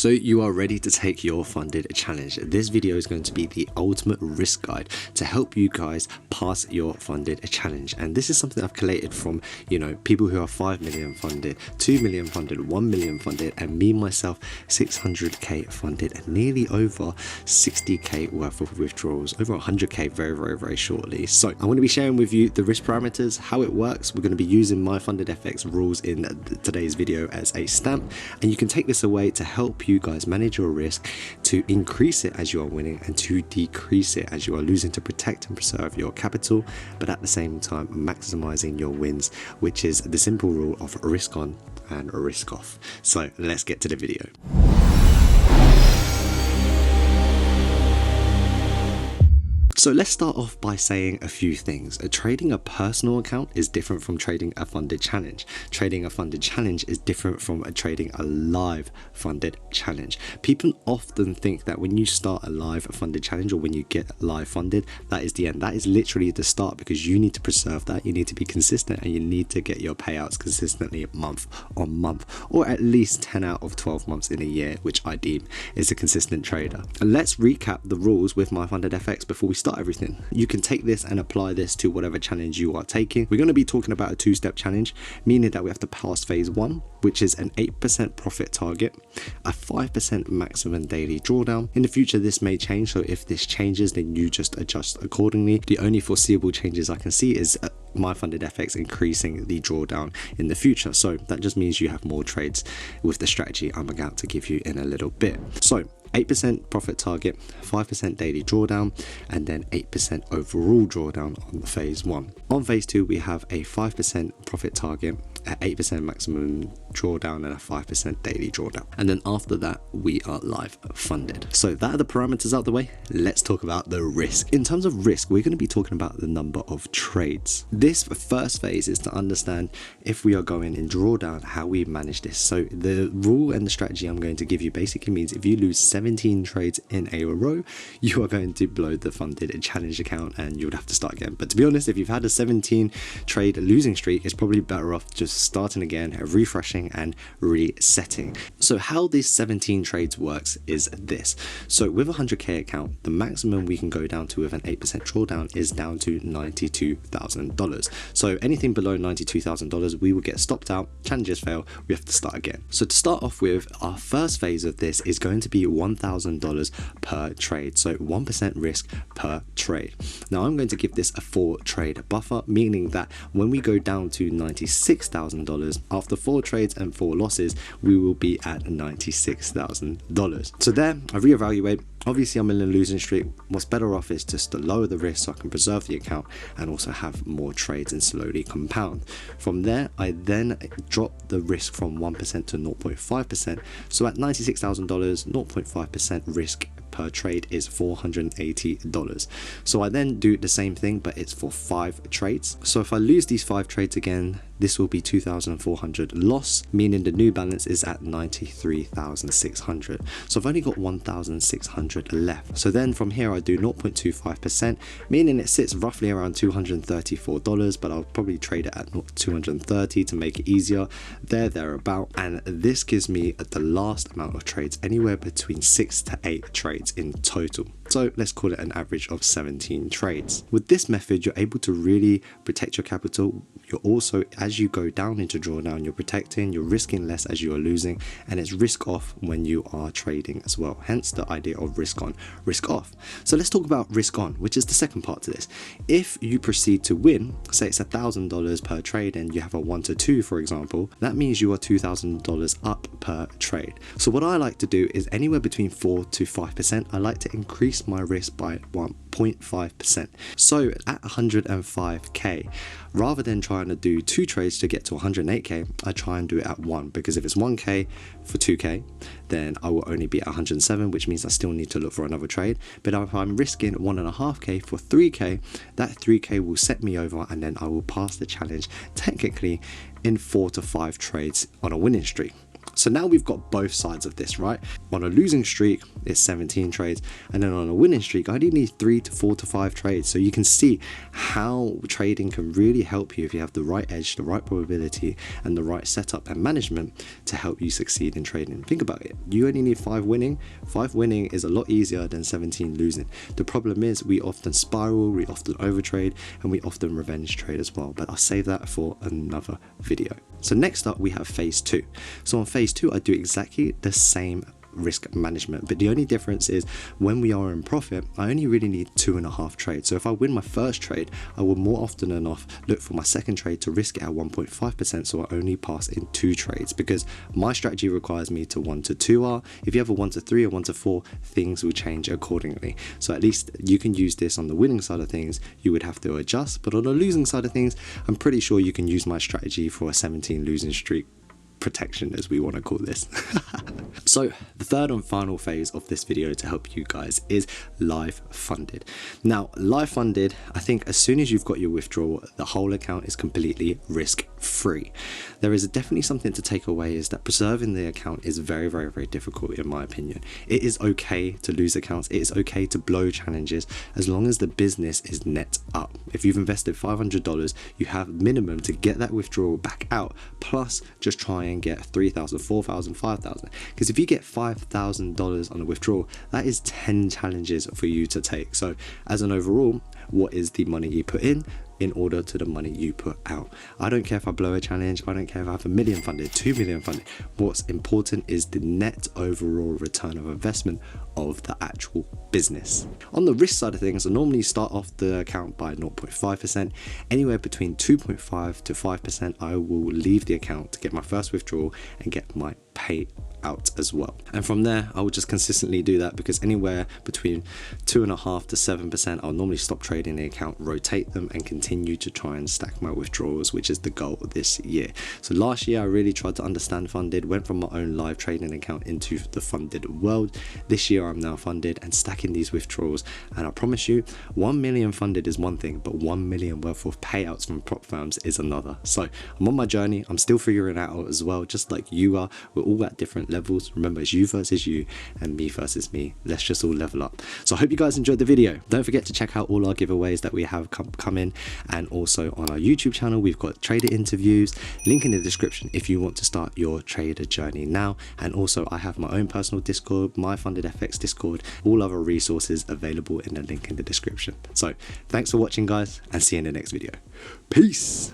So you are ready to take your funded challenge. This video is going to be the ultimate risk guide to help you guys pass your funded challenge. And this is something I've collated from, people who are 5 million funded, 2 million funded, 1 million funded, and me myself 600k funded, and nearly over 60k worth of withdrawals, over 100k very shortly. So I want to be sharing with you the risk parameters, how it works. We're going to be using my funded FX rules in today's video as a stamp, and you can take this away to help you guys manage your risk, to increase it as you are winning and to decrease it as you are losing, to protect and preserve your capital, but at the same time maximizing your wins, which is the simple rule of risk on and risk off. So let's get to the video. So let's start off by saying a few things. Trading a personal account is different from trading a funded challenge. Trading a funded challenge is different from trading a live funded challenge. People often think that when you start a live funded challenge, or when you get live funded, that is the end. That is literally the start, because you need to preserve that. You need to be consistent, and you need to get your payouts consistently month on month, or at least 10 out of 12 months in a year, which I deem is a consistent trader. And let's recap the rules with my funded FX before we start everything. You can take this and apply this to whatever challenge you are taking. We're going to be talking about a two-step challenge, meaning that we have to pass phase 1, which is an 8% profit target, a 5% maximum daily drawdown. In the future this may change, so if this changes then you just adjust accordingly. The only foreseeable changes I can see is my funded FX increasing the drawdown in the future, so that just means you have more trades with the strategy I'm about to give you in a little bit. So 8% profit target, 5% daily drawdown, and then 8% overall drawdown on phase 1. On phase 2 we have a 5% profit target, at 8% maximum drawdown, and a 5% daily drawdown. And then after that we are live funded. So that are the parameters out the way. Let's talk about the risk. In terms of risk, we're going to be talking about the number of trades. This first phase is to understand, if we are going in drawdown, how we manage this. So the rule and the strategy I'm going to give you basically means if you lose 17 trades in a row, you are going to blow the funded challenge account and you would have to start again. But to be honest, if you've had a 17 trade losing streak, it's probably better off just starting again, refreshing and resetting. So how these 17 trades works is this. So with a 100k account, the maximum we can go down to with an 8% drawdown is down to $92,000. So anything below $92,000 we will get stopped out, challenges fail, we have to start again. So to start off with, our first phase of this is going to be $1,000 per trade, so 1% risk per trade. Now I'm going to give this a 4 trade buffer, meaning that when we go down to $96,000 after 4 trades and 4 losses, we will be at $96,000. So there I reevaluate. Obviously I'm in a losing streak. What's better off is just to lower the risk so I can preserve the account and also have more trades and slowly compound. From there I then drop the risk from 1% to 0.5%. So at $96,000, 0.5% risk per trade is $480. So I then do the same thing, but it's for 5 trades. So if I lose these 5 trades again, this will be 2,400 loss, meaning the new balance is at 93,600. So I've only got 1,600 left. So then from here I do 0.25%, meaning it sits roughly around $234, but I'll probably trade it at 230 to make it easier, thereabout. And this gives me the last amount of trades, anywhere between 6 to 8 trades in total. So let's call it an average of 17 trades. With this method, you're able to really protect your capital. You're also, as you go down into drawdown, you're protecting, you're risking less as you are losing, and it's risk off when you are trading as well. Hence the idea of risk on, risk off. So let's talk about risk on, which is the second part to this. If you proceed to win, say it's $1,000 per trade and you have a 1 to 2, for example, that means you are $2,000 up per trade. So what I like to do is anywhere between 4 to 5%, I like to increase my risk by 1.5%. So at 105k, rather than trying to do 2 trades to get to 108k, I try and do it at 1, because if it's 1k for 2k, then I will only be at 107, which means I still need to look for another trade. But if I'm risking 1.5k for 3k, that 3k will set me over, and then I will pass the challenge technically in 4 to 5 trades on a winning streak. So now we've got both sides of this, right? On a losing streak, it's 17 trades, and then on a winning streak, I only need 3 to 4 to 5 trades. So you can see how trading can really help you if you have the right edge, the right probability, and the right setup and management to help you succeed in trading. Think about it. You only need 5 winning. 5 winning is a lot easier than 17 losing. The problem is we often spiral, we often overtrade, and we often revenge trade as well. But I'll save that for another video. So next up, we have phase 2. So on phase 2, I do exactly the same risk management, but the only difference is when we are in profit, I only really need 2.5 trades. So if I win my first trade, I will more often than not look for my second trade to risk it at 1.5%, so I only pass in 2 trades, because my strategy requires me to 1 to 2R. If you have a 1 to 3 or 1 to 4, things will change accordingly. So at least you can use this on the winning side of things. You would have to adjust, but on the losing side of things, I'm pretty sure you can use my strategy for a 17 losing streak protection, as we want to call this. So the third and final phase of this video to help you guys is live funded. Now, live funded, I think as soon as you've got your withdrawal, the whole account is completely risk free. There is definitely something to take away, is that preserving the account is very, very, very difficult in my opinion. It is okay to lose accounts, it is okay to blow challenges, as long as the business is net up. If you've invested $500, you have minimum to get that withdrawal back out, plus just try and get 3,000, 4,000, 5,000. Because if you get $5,000 on a withdrawal, that is 10 challenges for you to take. So as an overall, what is the money you put in order to the money you put out? I don't care if I blow a challenge, I don't care if I have 1 million funded, 2 million funded. What's important is the net overall return of investment of the actual business. On the risk side of things, I normally start off the account by 0.5%. Anywhere between 2.5 to 5%, I will leave the account to get my first withdrawal and get my pay out as well. And from there, I will just consistently do that, because anywhere between 2.5 to 7%, I'll normally stop trading the account, rotate them, and continue to try and stack my withdrawals, which is the goal this year. So last year, I really tried to understand funded, went from my own live trading account into the funded world. This year, I'm now funded and stacking these withdrawals. And I promise you, 1 million funded is one thing, but 1 million worth of payouts from prop firms is another. So I'm on my journey. I'm still figuring it out as well, just like you are. We're all at different levels. Remember, it's you versus you and me versus me. Let's just all level up. So I hope you guys enjoyed the video. Don't forget to check out all our giveaways that we have come in, and also on our YouTube channel we've got trader interviews, link in the description if you want to start your trader journey now. And also I have my own personal Discord, my Funded FX Discord, all other resources available in the link in the description. So thanks for watching guys, and see you in the next video. Peace.